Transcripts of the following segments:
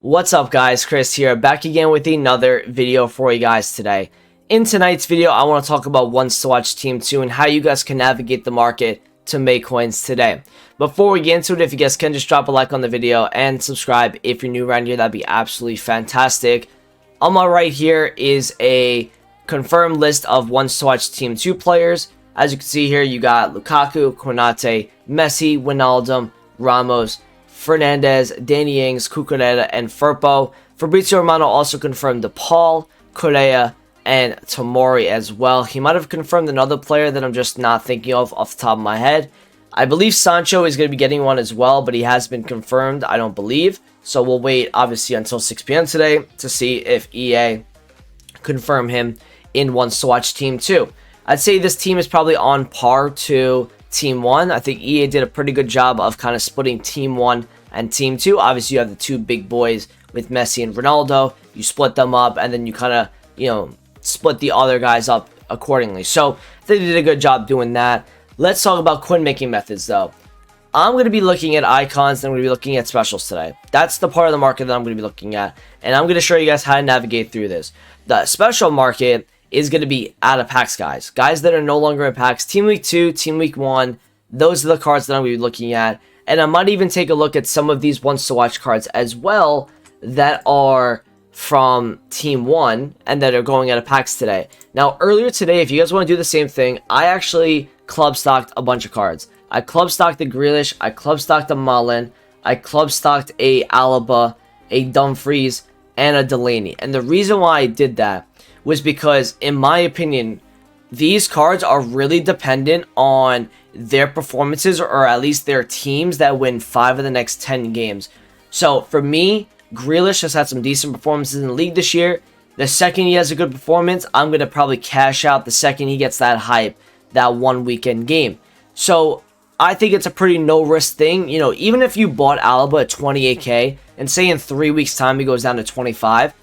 What's up guys, Chris here, back again with another video for you guys today. In tonight's video, I want to talk about Ones to Watch Team 2 and how you guys can navigate the market to make coins today. Before we get into it, if you guys can just drop a like on the video and subscribe if you're new around here, that'd be absolutely fantastic. On my right here is a confirmed list of Ones to Watch Team 2 players. As you can see here, you got Lukaku, Konate, Messi, Wijnaldum, Ramos, Fernandez, Danny Ings, Cucurella, and Firpo. Fabrizio Romano also confirmed DePaul, Correa, and Tomori as well. He might have confirmed another player that I'm just not thinking of off the top of my head. I believe Sancho is going to be getting one as well, but he has been confirmed, I don't believe. So we'll wait, obviously, until 6 p.m. today to see if EA confirm him in Ones to Watch Team 2. I'd say this team is probably on par to Team 1. I think EA did a pretty good job of kind of splitting Team 1 and Team 2. Obviously, you have the two big boys with Messi and Ronaldo. You split them up, and then you kind of, split the other guys up accordingly. So, I think they did a good job doing that. Let's talk about coin making methods, though. I'm going to be looking at icons, and I'm going to be looking at specials today. That's the part of the market that I'm going to be looking at, and I'm going to show you guys how to navigate through this. The special market is going to be out of packs guys that are no longer in packs. Team Week 2, Team Week 1, those are the cards that I'm going to be looking at. And I might even take a look at some of these Ones to Watch cards as well that are from Team 1 and that are going out of packs today. Now, earlier today, if you guys want to do the same thing, I actually club stocked a bunch of cards. I club stocked the Grealish, I club stocked a Mullen, I club stocked a Alaba, a Dumfries, and a Delaney. And the reason why I did that was because, in my opinion, these cards are really dependent on their performances, or at least their teams that win 5 of the next 10 games. So for me, Grealish has had some decent performances in the league this year. The second he has a good performance, I'm going to probably cash out the second he gets that hype, that one weekend game. So I think it's a pretty no-risk thing. Even if you bought Alaba at 28k and say in 3 weeks' time he goes down to 25,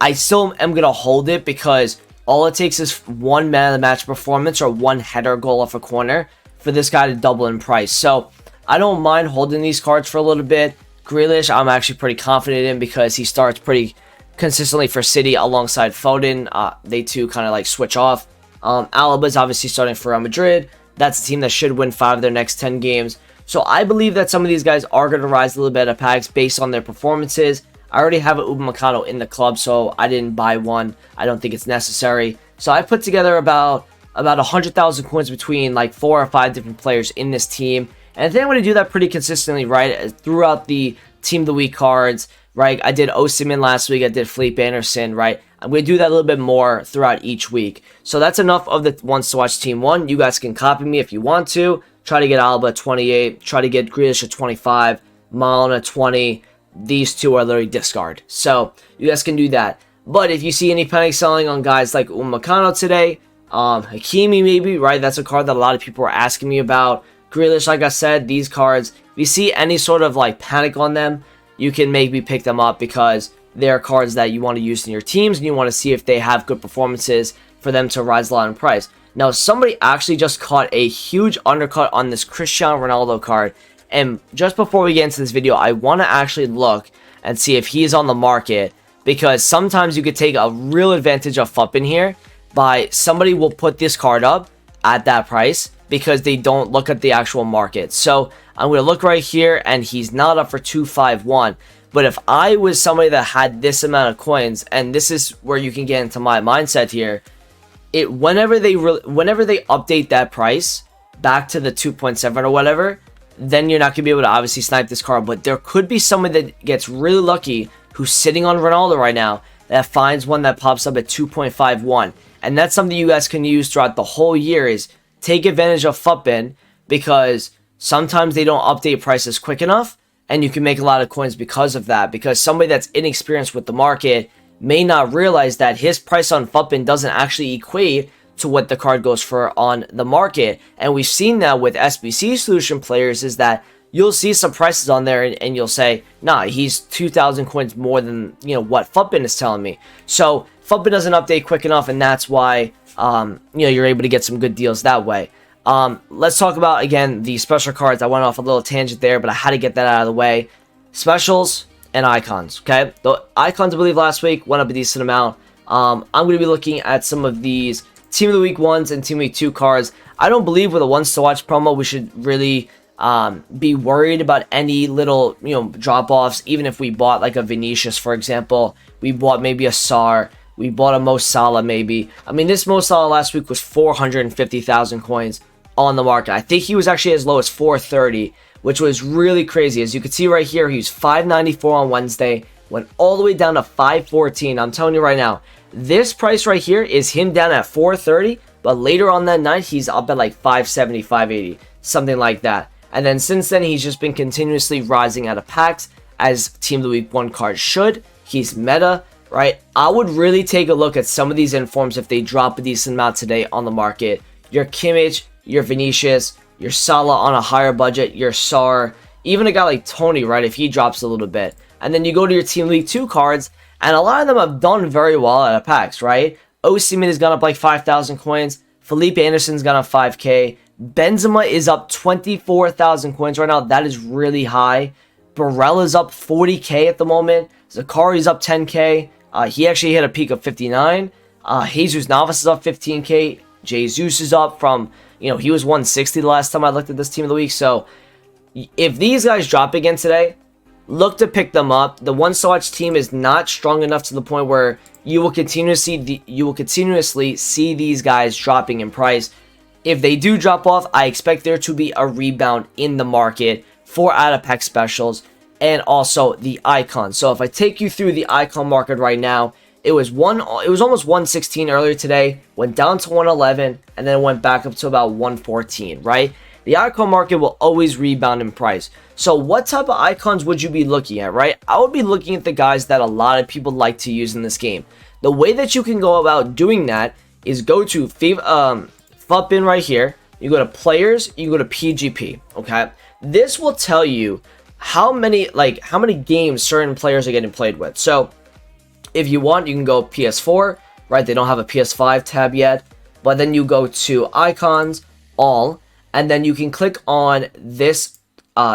I still am going to hold it because all it takes is one man of the match performance or one header goal off a corner for this guy to double in price. So I don't mind holding these cards for a little bit. Grealish, I'm actually pretty confident in because he starts pretty consistently for City alongside Foden. They two kind of like switch off. Alaba is obviously starting for Real Madrid. That's a team that should win 5 of their next 10 games. So I believe that some of these guys are going to rise a little bit of packs based on their performances. I already have an Upamecano in the club, so I didn't buy one. I don't think it's necessary. So I put together about 100,000 coins between like 4 or 5 different players in this team. And I think I'm going to do that pretty consistently, right? Throughout the Team of the Week cards, right? I did Osimhen last week. I did Felipe Anderson, right? I'm going to do that a little bit more throughout each week. So that's enough of the Ones to Watch Team 1. You guys can copy me if you want to. Try to get Alba at 28. Try to get Grealish at 25. Malin at 20. These two are literally discard. So you guys can do that. But if you see any panic selling on guys like Upamecano today, Hakimi maybe, right? That's a card that a lot of people are asking me about. Grealish, like I said, these cards, if you see any sort of like panic on them, you can maybe pick them up because they're cards that you want to use in your teams and you want to see if they have good performances for them to rise a lot in price. Now, somebody actually just caught a huge undercut on this Cristiano Ronaldo card. And just before we get into this video, I want to actually look and see if he's on the market, because sometimes you could take a real advantage of FUPing here by somebody will put this card up at that price because they don't look at the actual market. So I'm going to look right here and he's not up for 251. But if I was somebody that had this amount of coins, and this is where you can get into my mindset here, whenever they update that price back to the 2.7 or whatever, then you're not going to be able to obviously snipe this card. But there could be somebody that gets really lucky who's sitting on Ronaldo right now that finds one that pops up at 2.51. And that's something you guys can use throughout the whole year, is take advantage of FUPing, because sometimes they don't update prices quick enough and you can make a lot of coins because of that. Because somebody that's inexperienced with the market may not realize that his price on FUPing doesn't actually equate to what the card goes for on the market. And we've seen that with SBC solution players, is that you'll see some prices on there and you'll say, nah, he's 2,000 coins more than what FUPing is telling me. So FUPing doesn't update quick enough, and that's why you're able to get some good deals that way. Let's talk about, again, the special cards. I went off a little tangent there, but I had to get that out of the way. Specials, and icons. Okay, the icons I believe last week went up a decent amount. I'm going to be looking at some of these Team of the Week 1s and Team of the Week 2 cards. I don't believe with a ones to watch promo we should really be worried about any little drop offs. Even if we bought like a Vinicius, for example, we bought maybe a Sar, we bought a Mo Salah maybe. I mean, this Mo Salah last week was 450,000 coins on the market. I think he was actually as low as 430, which was really crazy. As you can see right here, he was 594 on Wednesday, went all the way down to 514. I'm telling you right now, this price right here is him down at 430, but later on that night, he's up at like 570, 580, something like that. And then since then, he's just been continuously rising out of packs, as Team of the Week 1 cards should. He's meta, right? I would really take a look at some of these informs if they drop a decent amount today on the market. Your Kimmich, your Vinicius, your Salah on a higher budget, your Sar, even a guy like Tony, right, if he drops a little bit. And then you go to your Team League 2 cards, and a lot of them have done very well out of packs, right? Osimhen has gone up like 5,000 coins. Felipe Anderson's gone up 5k. Benzema is up 24,000 coins right now. That is really high. Barella's up 40k at the moment. Zakari's up 10k. He actually hit a peak of 59. Jesus Navas is up 15k. Jesus is up from, he was 160 the last time I looked at this Team of the Week. So if these guys drop again today, look to pick them up. The one watch team is not strong enough to the point where you will continuously see these guys dropping in price. If they do drop off, I expect there to be a rebound in the market for out of pack specials and also the icons. So if I take you through the icon market right now, it was almost 116 earlier today, went down to 111, and then went back up to about 114, right? The icon market will always rebound in price. So what type of icons would you be looking at, right? I would be looking at the guys that a lot of people like to use in this game. The way that you can go about doing that is go to FUTBIN right here. You go to players, you go to PGP, okay? This will tell you how many games certain players are getting played with. So if you want, you can go PS4, right? They don't have a PS5 tab yet, but then you go to icons, all, and then you can click on this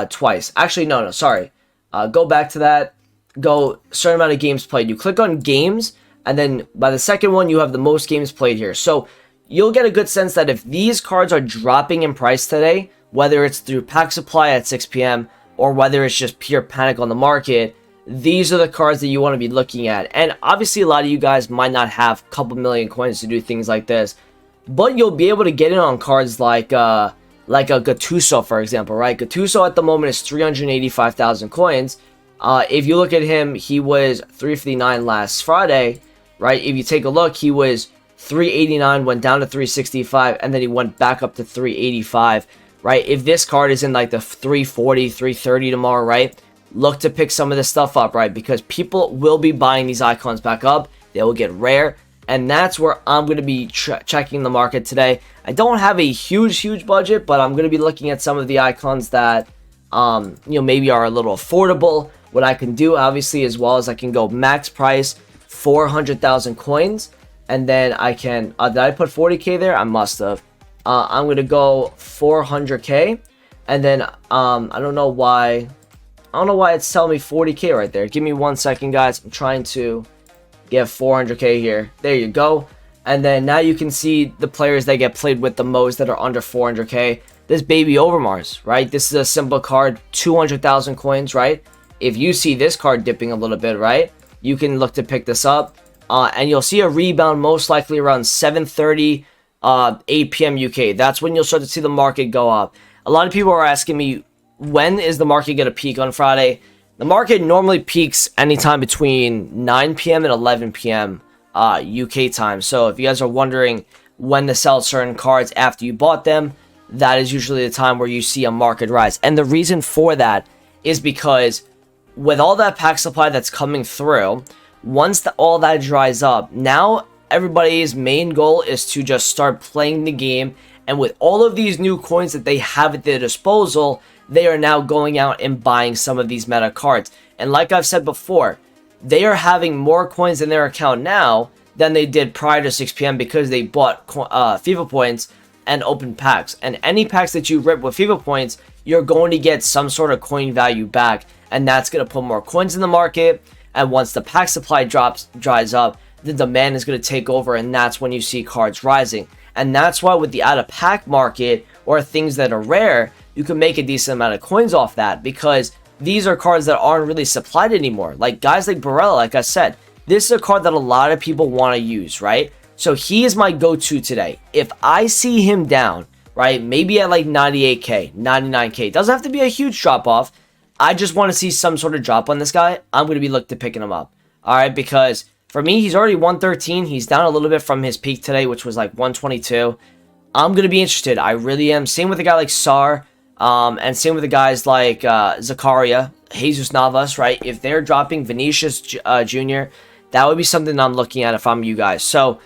twice. Actually, no, sorry. Go back to that. Go certain amount of games played. You click on games, and then by the second one, you have the most games played here. So you'll get a good sense that if these cards are dropping in price today, whether it's through pack supply at 6 p.m. or whether it's just pure panic on the market, these are the cards that you want to be looking at. And obviously, a lot of you guys might not have a couple million coins to do things like this, but you'll be able to get in on cards like a Gattuso, for example, right? Gattuso at the moment is 385,000 coins. If you look at him, he was 359 last Friday, right? If you take a look, he was 389, went down to 365, and then he went back up to 385, right? If this card is in like the 340, 330 tomorrow, right? Look to pick some of this stuff up, right? Because people will be buying these icons back up. They will get rare. And that's where I'm going to be checking the market today. I don't have a huge budget, but I'm going to be looking at some of the icons that, maybe are a little affordable. What I can do, obviously, as well as I can go max price, 400,000 coins. And then I can, did I put 40k there? I must have. I'm going to go 400k. And then, I don't know why it's telling me 40k right there. Give me 1 second, guys. I'm trying to get 400k here. There you go. And then now you can see the players that get played with the most that are under 400k. This baby Overmars, right? This is a simple card, 200,000 coins, right? If you see this card dipping a little bit, right, you can look to pick this up. And you'll see a rebound most likely around 7:30, 8 p.m. UK. That's when you'll start to see the market go up. A lot of people are asking me, when is the market going to peak on Friday? The market normally peaks anytime between 9 p.m. and 11 p.m. UK time. So if you guys are wondering when to sell certain cards after you bought them, that is usually the time where you see a market rise. And the reason for that is because with all that pack supply that's coming through, once all that dries up, now everybody's main goal is to just start playing the game. And with all of these new coins that they have at their disposal, they are now going out and buying some of these meta cards. And like I've said before, they are having more coins in their account now than they did prior to 6 p.m. because they bought FIFA points and open packs. And any packs that you rip with FIFA points, you're going to get some sort of coin value back. and that's going to put more coins in the market. And once the pack supply dries up, the demand is going to take over, and that's when you see cards rising. And that's why with the out of pack market or things that are rare, you can make a decent amount of coins off that, because these are cards that aren't really supplied anymore. Like guys like Barella, like I said, this is a card that a lot of people want to use, right? So he is my go-to today. If I see him down, right, maybe at like 98k, 99k, doesn't have to be a huge drop off. I just want to see some sort of drop on this guy. I'm going to be looking to picking him up. All right, because for me, he's already 113. He's down a little bit from his peak today, which was like 122. I'm going to be interested. I really am. Same with a guy like Sar, and same with the guys like Zakaria, Jesus Navas, right? If they're dropping Vinicius Jr., that would be something I'm looking at if I'm you guys. So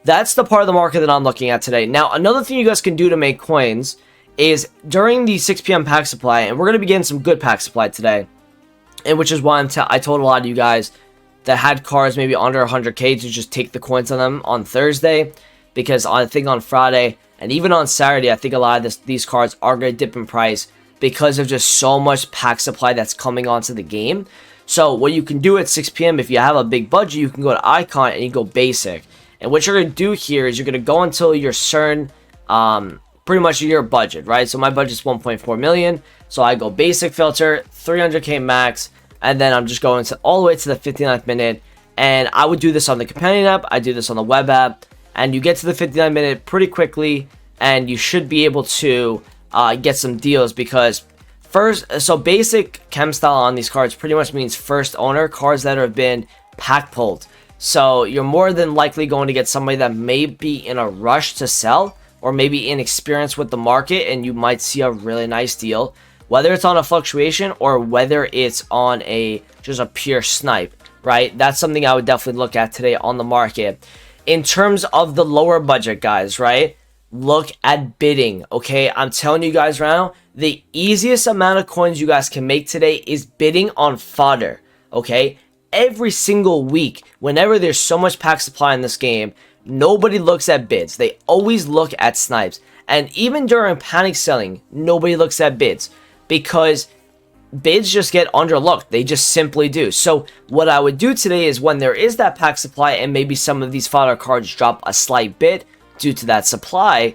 that's the part of the market that I'm looking at today. Now, another thing you guys can do to make coins is during the 6 p.m. pack supply, and we're going to be getting some good pack supply today, and which is why I told a lot of you guys that had cards maybe under 100k to just take the coins on them on Thursday, because I think on Friday and even on Saturday, I think a lot of these cards are going to dip in price because of just so much pack supply that's coming onto the game. So what you can do at 6 p.m. if you have a big budget, you can go to Icon and you go basic. And what you're going to do here is you're going to go until you're certain, pretty much your budget, right? So my budget is 1.4 million. So I go basic filter, 300k max, and then I'm just going to all the way to the 59th minute. And I would do this on the companion app. I do this on the web app, and you get to the 59th minute pretty quickly, and you should be able to get some deals, because so basic chem style on these cards pretty much means first owner, cards that have been pack pulled. So you're more than likely going to get somebody that may be in a rush to sell, or maybe inexperienced with the market, and you might see a really nice deal, whether it's on a fluctuation or whether it's on just a pure snipe, right? That's something I would definitely look at today on the market. In terms of the lower budget guys, right? Look at bidding, okay? I'm telling you guys right now, the easiest amount of coins you guys can make today is bidding on fodder, okay? Every single week, whenever there's so much pack supply in this game, nobody looks at bids. They always look at snipes. And even during panic selling, nobody looks at bids, because bids just get underlooked. They just simply do. So what I would do today is when there is that pack supply and maybe some of these fodder cards drop a slight bit due to that supply,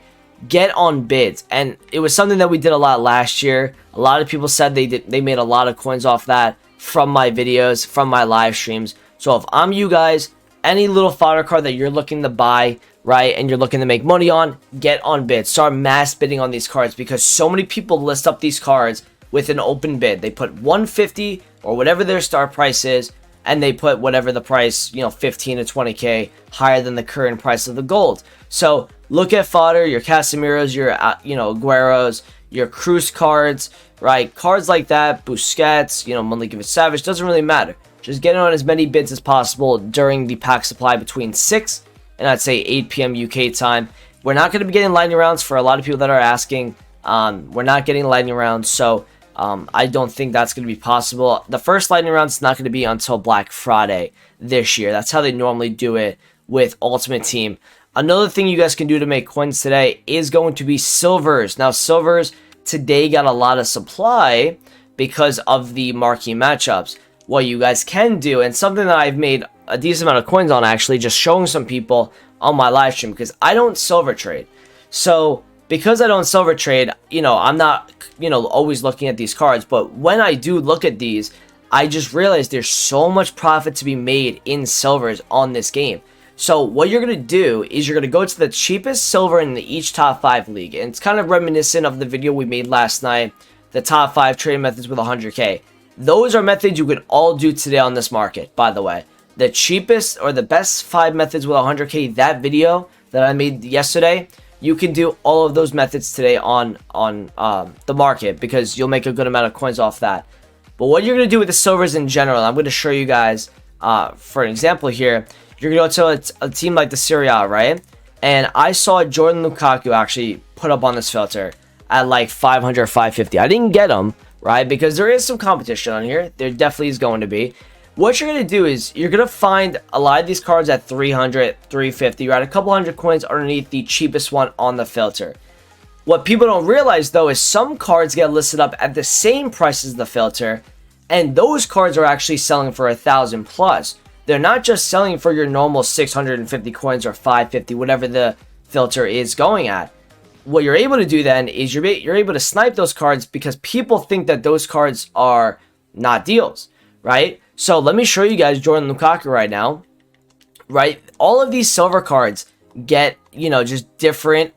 get on bids. And it was something that we did a lot last year. A lot of people said they made a lot of coins off that from my videos, from my live streams. So if I'm you guys, any little fodder card that you're looking to buy, right, and you're looking to make money on, get on bids. Start mass bidding on these cards, because so many people list up these cards with an open bid. They put 150 or whatever their start price is, and they put whatever the price, 15 to 20k higher than the current price of the gold. So look at fodder, your Casemiros, your Agueros, your Cruz cards, right? Cards like that, Busquets, Malikovich Savage, doesn't really matter. Just get on as many bids as possible during the pack supply between 6 and I'd say 8 p.m. UK time. We're not going to be getting lightning rounds for a lot of people that are asking. We're not getting lightning rounds, so I don't think that's going to be possible. The first lightning round is not going to be until Black Friday this year. That's how they normally do it with Ultimate Team. Another thing you guys can do to make coins today is going to be silvers. Now, silvers today got a lot of supply because of the marquee matchups. What you guys can do, and something that I've made a decent amount of coins on, actually, just showing some people on my live stream, because I don't silver trade. So because I don't silver trade, I'm not, always looking at these cards. But when I do look at these, I just realized there's so much profit to be made in silvers on this game. So what you're going to do is you're going to go to the cheapest silver in the each top 5 league. And it's kind of reminiscent of the video we made last night, the top 5 trading methods with 100k. Those are methods you could all do today on this market, by the way. The cheapest or the best 5 methods with 100k, that video that I made yesterday, you can do all of those methods today on the market, because you'll make a good amount of coins off that. But what you're going to do with the silvers in general, I'm going to show you guys for an example here. You're going to go to a team like the Serie A, right? And I saw Jordan Lukaku actually put up on this filter at like 500, 550. I didn't get him, right? Because there is some competition on here. There definitely is going to be. What you're going to do is you're going to find a lot of these cards at 300, 350, right? A couple hundred coins underneath the cheapest one on the filter. What people don't realize, though, is some cards get listed up at the same price as the filter, And those cards are actually selling for 1,000 plus. They're not just selling for your normal 650 coins or 550, whatever the filter is going at. What you're able to do then is you're able to snipe those cards because people think that those cards are not deals, right? So let me show you guys Jordan Lukaku right now, right? All of these silver cards get, just different,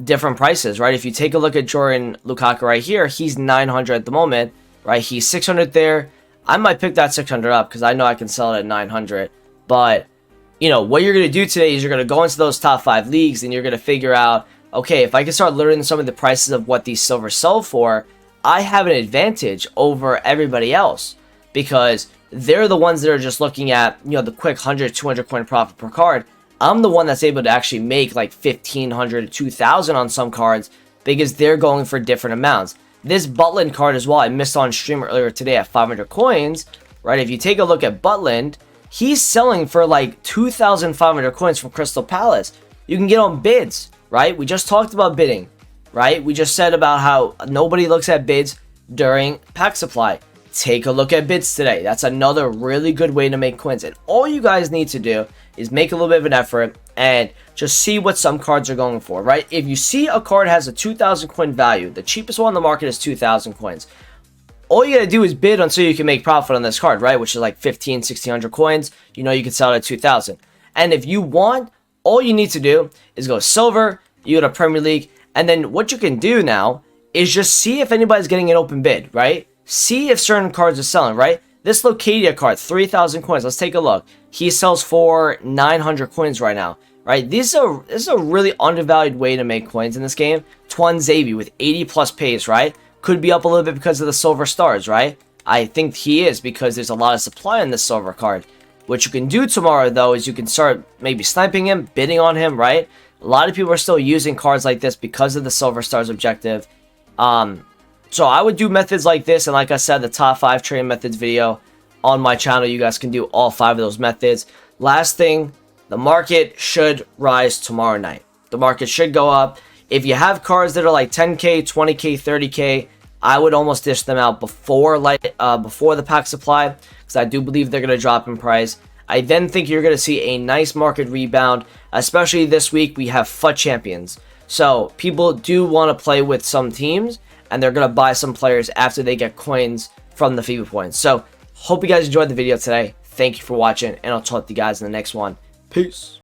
different prices, right? If you take a look at Jordan Lukaku right here, he's 900 at the moment, right? He's 600 there. I might pick that 600 up because I know I can sell it at 900. But, what you're going to do today is you're going to go into those top 5 leagues and you're going to figure out, okay, if I can start learning some of the prices of what these silver sell for, I have an advantage over everybody else because they're the ones that are just looking at, the quick 100, 200 coin profit per card. I'm the one that's able to actually make like 1,500 to 2,000 on some cards because they're going for different amounts. This Butland card as well, I missed on stream earlier today at 500 coins, right? If you take a look at Butland, he's selling for like 2,500 coins from Crystal Palace. You can get on bids, right? We just talked about bidding, right? We just said about how nobody looks at bids during pack supply. Take a look at bids today. That's another really good way to make coins. And all you guys need to do is make a little bit of an effort and just see what some cards are going for, right? If you see a card has a 2,000 coin value, the cheapest one on the market is 2,000 coins. All you gotta do is bid until you can make profit on this card, right? Which is like 15, 1,600 coins. You can sell it at 2,000. And if you want, all you need to do is go silver, you go to Premier League, and then what you can do now is just see if anybody's getting an open bid, right? See if certain cards are selling, right? This Locadia card, 3,000 coins. Let's take a look. He sells for 900 coins right now, right? This is a really undervalued way to make coins in this game. Twanzebe with 80 plus pace, right? Could be up a little bit because of the silver stars, right? I think he is because there's a lot of supply on this silver card. What you can do tomorrow, though, is you can start maybe sniping him, bidding on him, right? A lot of people are still using cards like this because of the silver stars objective. So I would do methods like this, and like I said, the top 5 trading methods video on my channel, you guys can do all 5 of those methods. Last thing, the market should rise tomorrow night. The market should go up. If you have cards that are like 10k, 20k, 30k, I would almost dish them out before the pack supply because I do believe they're going to drop in price. I then think you're going to see a nice market rebound, especially this week. We have FUT champions, so people do want to play with some teams, and they're going to buy some players after they get coins from the Fifa points. So, hope you guys enjoyed the video today. Thank you for watching, and I'll talk to you guys in the next one. Peace.